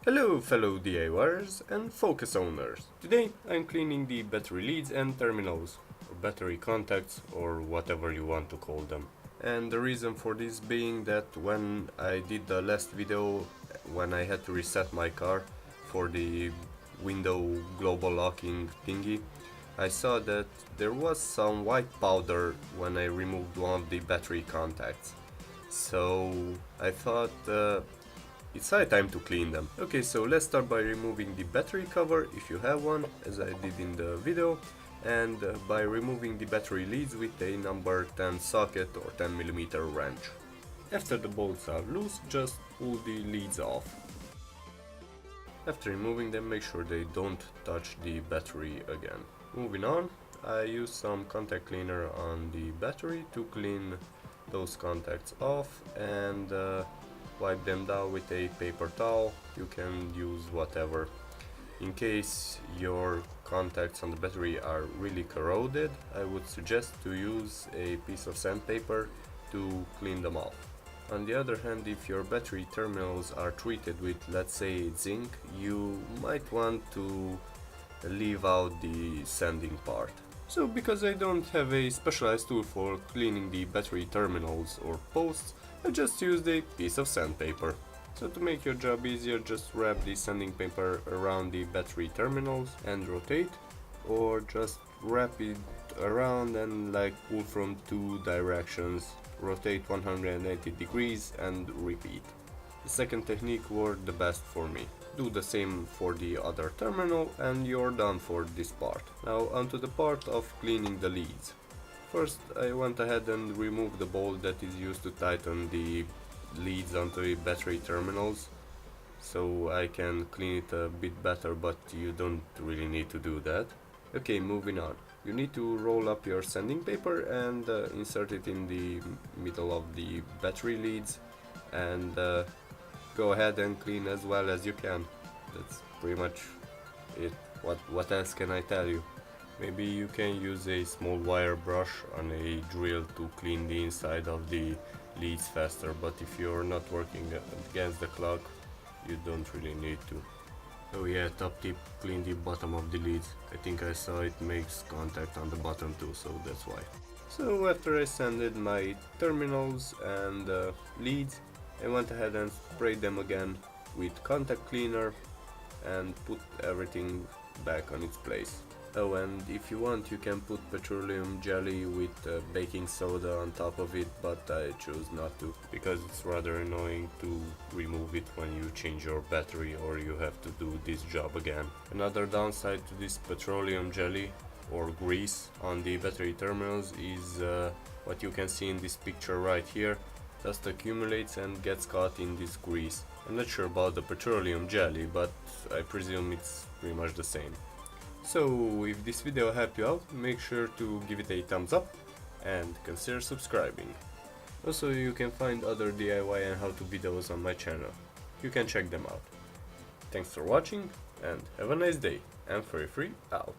Hello fellow DIYers and focus owners. Today I'm cleaning the battery leads and terminals, or battery contacts, or whatever you want to call them. And the reason for this being that when I did the last video, when I had to reset my car for the window global locking thingy, I saw that there was some white powder when I removed one of the battery contacts. So I thought it's high time to clean them. Okay, so let's start by removing the battery cover if you have one, as I did in the video, and by removing the battery leads with a number 10 socket or 10mm wrench. After the bolts are loose, just pull the leads off. After removing them, make sure they don't touch the battery again. Moving on, I use some contact cleaner on the battery to clean those contacts off and wipe them down with a paper towel. You can use whatever. In case your contacts on the battery are really corroded, I would suggest to use a piece of sandpaper to clean them off. On the other hand, if your battery terminals are treated with, let's say, zinc, you might want to leave out the sanding part. So because I don't have a specialized tool for cleaning the battery terminals or posts, I just used a piece of sandpaper. So to make your job easier, just wrap the sanding paper around the battery terminals and rotate, or just wrap it around and pull from two directions, rotate 180 degrees and repeat. The second technique worked the best for me. Do the same for the other terminal and you're done for this part. Now onto the part of cleaning the leads. First I went ahead and removed the bolt that is used to tighten the leads onto the battery terminals, so I can clean it a bit better, but you don't really need to do that. Okay, moving on. You need to roll up your sanding paper and insert it in the middle of the battery leads and go ahead and clean as well as you can. That's pretty much it. What else can I tell you? Maybe you can use a small wire brush on a drill to clean the inside of the leads faster, but if you're not working against the clock, you don't really need to. Oh yeah, top tip, clean the bottom of the leads. I think I saw it makes contact on the bottom too, so that's why. So after I sanded my terminals and leads, I went ahead and sprayed them again with contact cleaner and put everything back on its place. Oh, and if you want, you can put petroleum jelly with baking soda on top of it, but I choose not to, because it's rather annoying to remove it when you change your battery or you have to do this job again. Another downside to this petroleum jelly or grease on the battery terminals is what you can see in this picture right here. Dust accumulates and gets caught in this grease. I'm not sure about the petroleum jelly, but I presume it's pretty much the same. So if this video helped you out, make sure to give it a thumbs up and consider subscribing. Also, you can find other DIY and how-to videos on my channel. You can check them out. Thanks for watching and have a nice day. And Furry Free out.